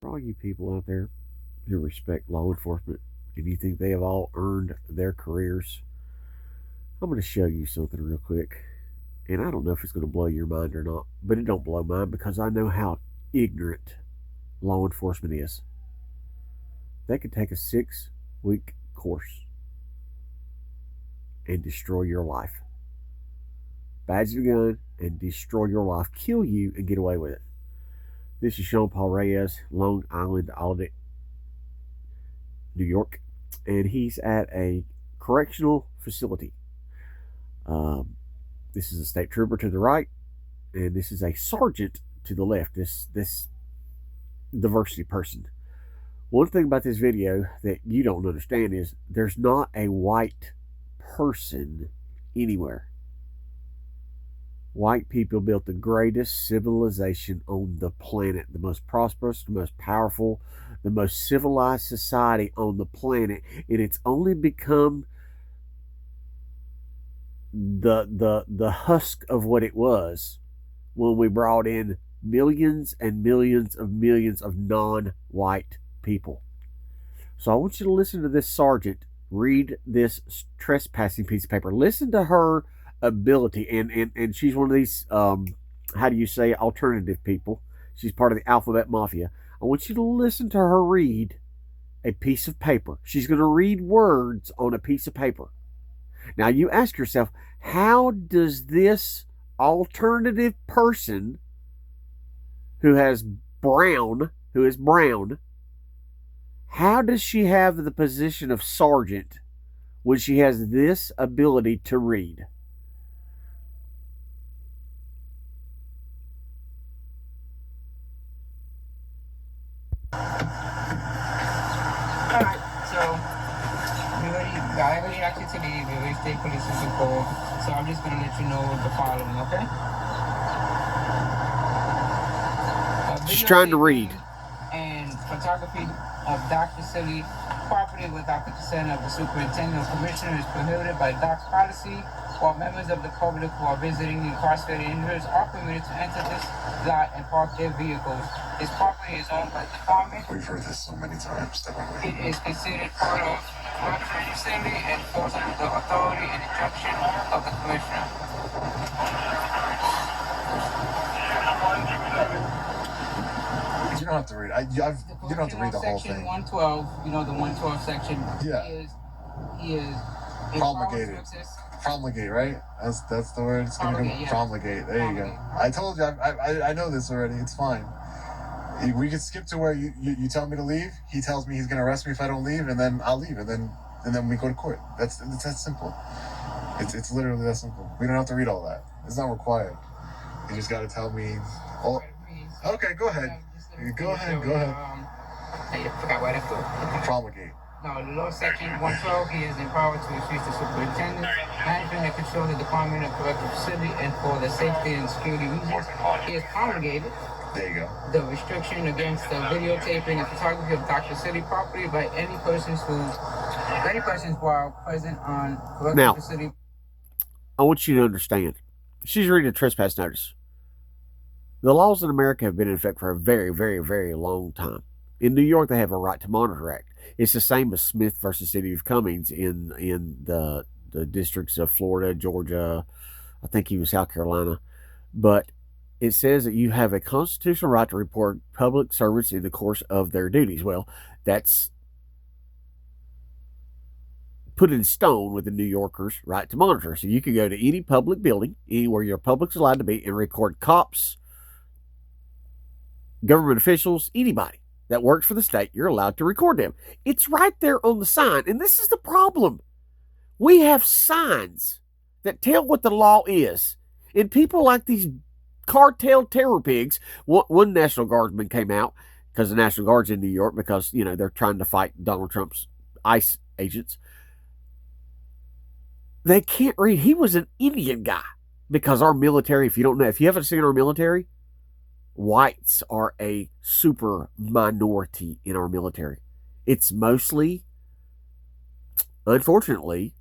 For all you people out there who respect law enforcement and you think they have all earned their careers, I'm going to show you something real quick. And I don't know if it's going to blow your mind or not, but it don't blow mine because I know how ignorant law enforcement is. They could take a 6-week course and destroy your life. Badge the gun and destroy your life, kill you, and get away with it. This is Sean Paul Reyes, Long Island Audit, New York, and he's at a correctional facility. This is a state trooper to the right, and this is a sergeant to the left. This diversity person. One thing about this video that you don't understand is there's not a white person anywhere. White people built the greatest civilization on the planet, the most prosperous, the most powerful, the most civilized society on the planet, and it's only become the husk of what it was when we brought in millions and millions of non-white people. So I want you to listen to this sergeant read this trespassing piece of paper. Listen to her ability, and she's one of these how do you say, alternative people. She's part of the alphabet mafia. I want you to listen to her read a piece of paper. She's going to read words on a piece of paper. Now you ask yourself, how does this alternative person who is brown, how does she have the position of sergeant when she has this ability to read? Alright, so I already asked you to leave. We already state police is call. So I'm just gonna let you know the following, okay? She's trying to read. And photography of Dock facility property without the consent of the superintendent or commissioner is prohibited by Dock's policy. While members of the public who are visiting incarcerated individuals are permitted to enter this lot and park their vehicles. This property is owned by the department. We've heard this so many times. It is considered part of correctional facility and falls under the authority and injunction of the commissioner. You don't have to read. You don't have to read the whole thing. Section 112, you know, the 112 section. Yeah. He is promulgated. Promulgate, right? That's the word. It's gonna come. Yeah. Promulgate. There you go. I told you. I know this already. It's fine. We can skip to where you tell me to leave. He tells me he's gonna arrest me if I don't leave, and then I'll leave, and then we go to court. It's that simple. It's literally that simple. We don't have to read all that. It's not required. You just gotta tell me. Oh, okay, go ahead. Go ahead. I forgot what I thought. Promulgate. No, the law section 112, he is empowered to increase the superintendent, management and control the Department of Correctional Facility, and for the safety and security reasons, he is promulgated. There you go. The restriction against the videotaping and photography of Dock Facility property by any persons while present on correctional facility. I want you to understand. She's reading a trespass notice. The laws in America have been in effect for a very, very, very long time. In New York, they have a Right to Monitor Act. It's the same as Smith versus City of Cummings in the districts of Florida, Georgia, I think even South Carolina. But it says that you have a constitutional right to report public servants in the course of their duties. Well, that's put in stone with the New Yorkers' right to monitor. So you can go to any public building, anywhere your public's allowed to be, and record cops, government officials, anybody that works for the state. You're allowed to record them. It's right there on the sign. And this is the problem. We have signs that tell what the law is. And people like these cartel terror pigs. One National Guardsman came out, because the National Guard's in New York, because, you know, they're trying to fight Donald Trump's ICE agents. They can't read. He was an Indian guy, because our military, if you don't know, if you haven't seen our military, whites are a super minority in our military. It's mostly, unfortunately,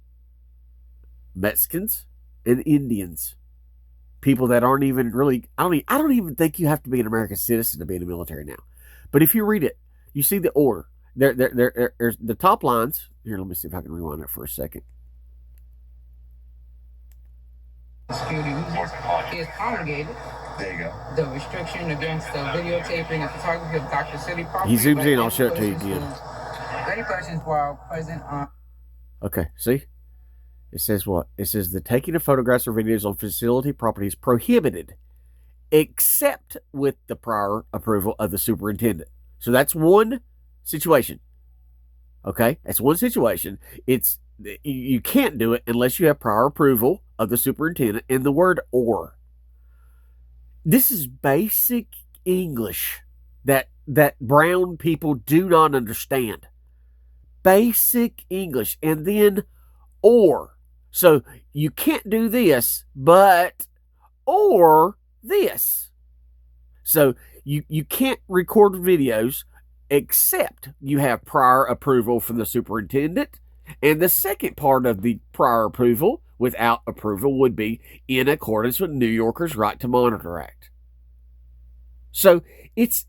Mexicans and Indians. People that aren't even really, I don't even think you have to be an American citizen to be in the military now. But if you read it, you see the order. There's the top lines. Here, let me see if I can rewind it for a second. Security reasons is promulgated. There you go. The restriction against the videotaping and photography of Dr. City property. He zooms in. I'll show it to you again. Any questions while present on? Okay, see? It says what? It says the taking of photographs or videos on facility property is prohibited, except with the prior approval of the superintendent. So that's one situation. Okay, that's one situation. You can't do it unless you have prior approval of the superintendent. And the word "or." This is basic English that brown people do not understand. Basic English, and then "or." So you can't do this, but or this. So you can't record videos except you have prior approval from the superintendent. And the second part of the prior approval, without approval, would be in accordance with New Yorkers' Right to Monitor Act. So it's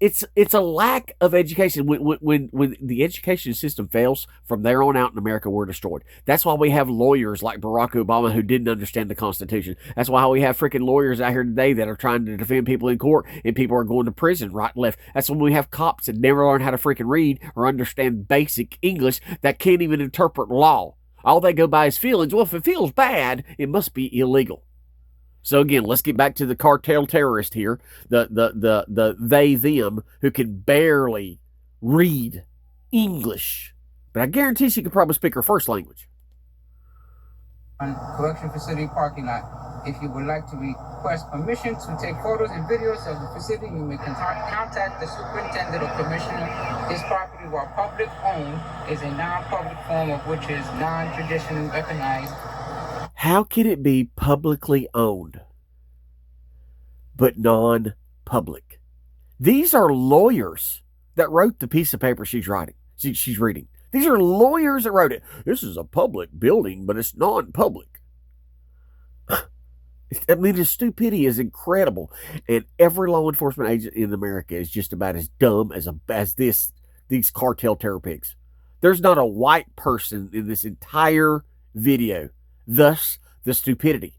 a lack of education. When the education system fails, from there on out in America, we're destroyed. That's why we have lawyers like Barack Obama who didn't understand the Constitution. That's why we have freaking lawyers out here today that are trying to defend people in court, and people are going to prison right and left. That's when we have cops that never learn how to freaking read or understand basic English, that can't even interpret law. All they go by is feelings. Well, if it feels bad, it must be illegal. So again, let's get back to the cartel terrorist here, the they, them, who can barely read English. But I guarantee she could probably speak her first language. On correction facility parking lot. If you would like to request permission to take photos and videos of the facility, you may contact the superintendent or commissioner. This property, while public owned, is a non-public form of which is non-traditionally recognized. How can it be publicly owned, but non-public? These are lawyers that wrote the piece of paper she's reading. These are lawyers that wrote it. This is a public building, but it's non-public. I mean, the stupidity is incredible. And every law enforcement agent in America is just about as dumb as these cartel terror pigs. There's not a white person in this entire video. Thus, the stupidity.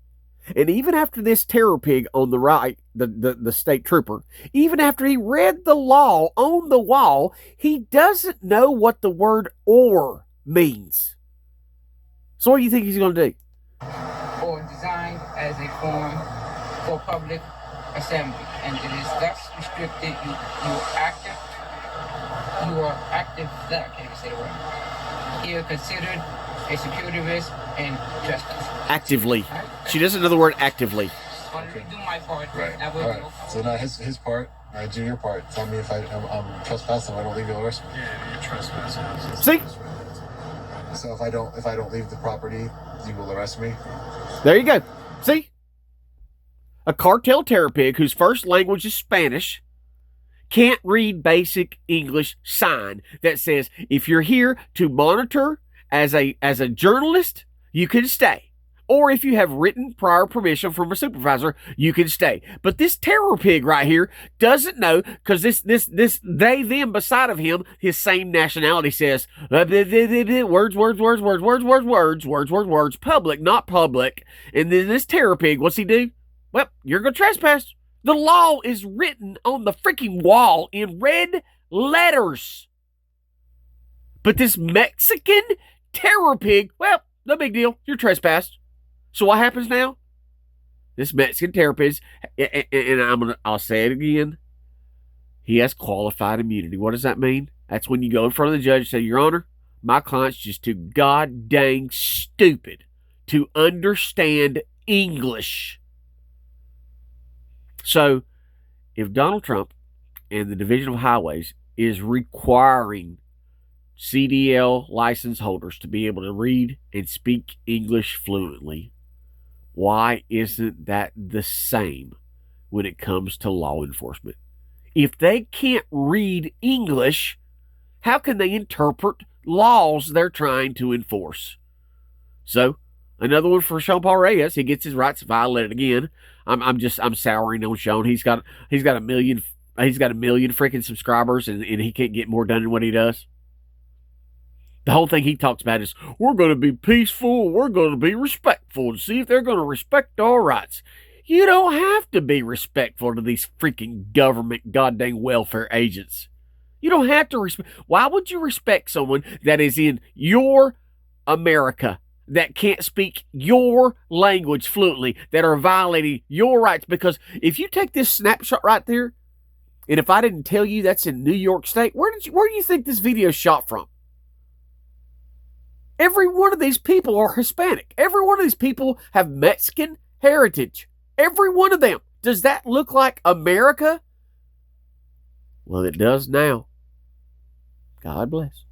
And even after this terror pig on the right, the state trooper, even after he read the law on the wall, he doesn't know what the word "or" means. So what do you think he's going to do? Or designed as a form for public assembly. And it is thus restricted. You are active, I can't even say the word. Here considered a security risk and trespass. Actively. She doesn't know the word actively. Okay. Do my part. Right. All right. So now his part. I do your part. Tell me if I'm trespassing. I don't leave, you'll arrest me. Yeah, you're trespassing. See? So if I don't leave the property, you will arrest me. There you go. See? A cartel terror pig whose first language is Spanish can't read basic English sign that says, if you're here to monitor as a journalist, you can stay. Or if you have written prior permission from a supervisor, you can stay. But this terror pig right here doesn't know, because this they, them beside of him, his same nationality says, words, public, not public. And then this terror pig, what's he do? Well, you're going to trespass. The law is written on the freaking wall in red letters. But this Mexican terror pig, well, no big deal. You're trespassed. So what happens now? This Mexican terror pig, and I'll say it again. He has qualified immunity. What does that mean? That's when you go in front of the judge and say, Your Honor, my client's just too god dang stupid to understand English. So, if Donald Trump and the Division of Highways is requiring CDL license holders to be able to read and speak English fluently, why isn't that the same when it comes to law enforcement? If they can't read English, how can they interpret laws they're trying to enforce? So, another one for Sean Paul Reyes. He gets his rights violated again. I'm souring on Sean. He's got a million he's got 1 million freaking subscribers and he can't get more done than what he does. The whole thing he talks about is, we're going to be peaceful, we're going to be respectful, and see if they're going to respect our rights. You don't have to be respectful to these freaking government goddamn welfare agents. You don't have to respect. Why would you respect someone that is in your America, that can't speak your language fluently, that are violating your rights? Because if you take this snapshot right there, and if I didn't tell you that's in New York State, where do you think this video is shot from? Every one of these people are Hispanic. Every one of these people have Mexican heritage. Every one of them. Does that look like America? Well, it does now. God bless.